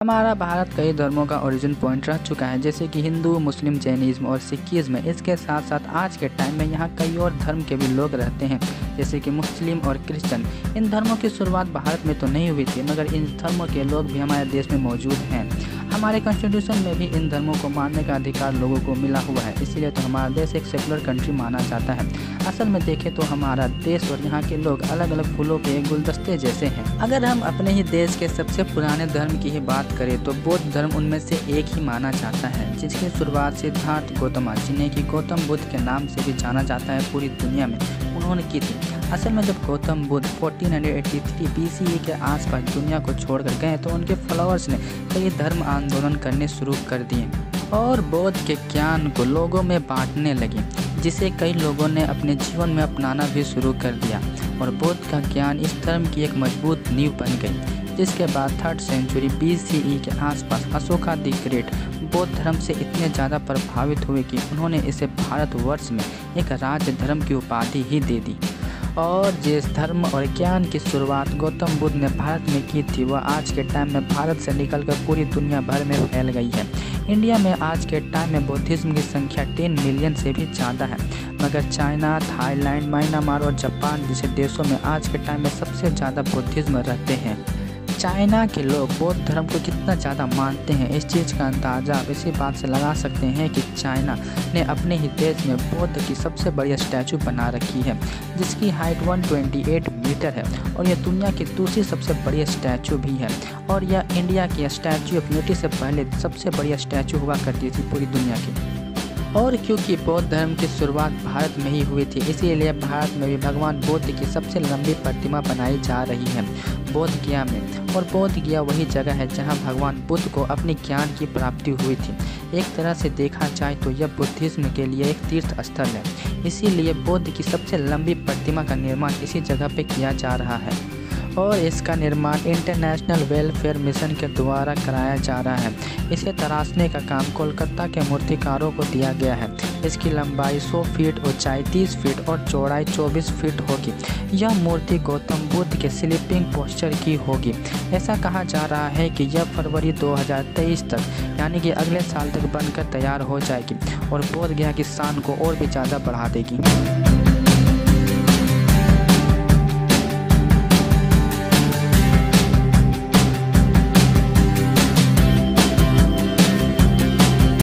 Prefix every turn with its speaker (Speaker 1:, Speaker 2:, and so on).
Speaker 1: हमारा भारत कई धर्मों का ओरिजिन पॉइंट रह चुका है, जैसे कि हिंदू, मुस्लिम, जैनिज्म और सिखिज्म। इसके साथ साथ आज के टाइम में यहाँ कई और धर्म के भी लोग रहते हैं, जैसे कि मुस्लिम और क्रिश्चियन। इन धर्मों की शुरुआत भारत में तो नहीं हुई थी, मगर इन धर्मों के लोग भी हमारे देश में मौजूद हैं। हमारे कॉन्स्टिट्यूशन में भी इन धर्मों को मानने का अधिकार लोगों को मिला हुआ है, इसीलिए तो हमारा देश एक सेकुलर कंट्री माना जाता है। असल में देखें तो हमारा देश और यहाँ के लोग अलग अलग फूलों के एक गुलदस्ते जैसे हैं। अगर हम अपने ही देश के सबसे पुराने धर्म की ही बात करें तो बौद्ध धर्म उनमें से एक ही माना जाता है, जिसकी शुरुआत सिद्धार्थ गौतम, जिन्हें कि गौतम बुद्ध के नाम से भी जाना जाता है पूरी दुनिया में, उन्होंने की थी। असल में जब गौतम बुद्ध 1483 BCE के आसपास दुनिया को छोड़कर गए तो उनके फॉलोअर्स ने कई धर्म आंदोलन करने शुरू कर दिए और बौद्ध के ज्ञान को लोगों में बांटने लगे, जिसे कई लोगों ने अपने जीवन में अपनाना भी शुरू कर दिया और बौद्ध का ज्ञान इस धर्म की एक मजबूत नींव बन गई। जिसके बाद 3rd सेंचुरी BCE के आसपास अशोका द ग्रेट बौद्ध धर्म से इतने ज़्यादा प्रभावित हुए कि उन्होंने इसे भारतवर्ष में एक राज्य धर्म की उपाधि ही दे दी। और जिस धर्म और ज्ञान की शुरुआत गौतम बुद्ध ने भारत में की थी, वह आज के टाइम में भारत से निकलकर पूरी दुनिया भर में फैल गई है। इंडिया में आज के टाइम में बौद्धिज्म की संख्या 10 मिलियन से भी ज़्यादा है, मगर चाइना, थाईलैंड, म्यांमार और जापान जैसे देशों में आज के टाइम में सबसे ज़्यादा बौद्धिज्म रहते हैं। चाइना के लोग बौद्ध धर्म को कितना ज़्यादा मानते हैं, इस चीज़ का अंदाज़ा आप इसी बात से लगा सकते हैं कि चाइना ने अपने ही देश में बौद्ध की सबसे बड़ी स्टैचू बना रखी है, जिसकी हाइट 128 मीटर है और यह दुनिया की दूसरी सबसे बड़ी स्टैचू भी है। और यह इंडिया की स्टैचू ऑफ यूनिटी से पहले सबसे बड़ी स्टैचू हुआ करती थी पूरी दुनिया की। और क्योंकि बौद्ध धर्म की शुरुआत भारत में ही हुई थी, इसीलिए भारत में भी भगवान बुद्ध की सबसे लंबी प्रतिमा बनाई जा रही है बोध गया में। और बोध गया वही जगह है जहां भगवान बुद्ध को अपनी ज्ञान की प्राप्ति हुई थी। एक तरह से देखा जाए तो यह बुद्धिज्म के लिए एक तीर्थ स्थल है, इसीलिए बुद्ध की सबसे लंबी प्रतिमा का निर्माण इसी जगह पे किया जा रहा है और इसका निर्माण इंटरनेशनल वेलफेयर मिशन के द्वारा कराया जा रहा है। इसे तराशने का काम कोलकाता के मूर्तिकारों को दिया गया है। इसकी लंबाई 100 फीट, ऊंचाई 30 फीट और चौड़ाई 24 फीट होगी। यह मूर्ति गौतम बुद्ध के स्लीपिंग पोस्चर की होगी। ऐसा कहा जा रहा है कि यह फरवरी 2023 तक यानी कि अगले साल तक बनकर तैयार हो जाएगी और बोध गया की शान को और भी ज़्यादा बढ़ा देगी।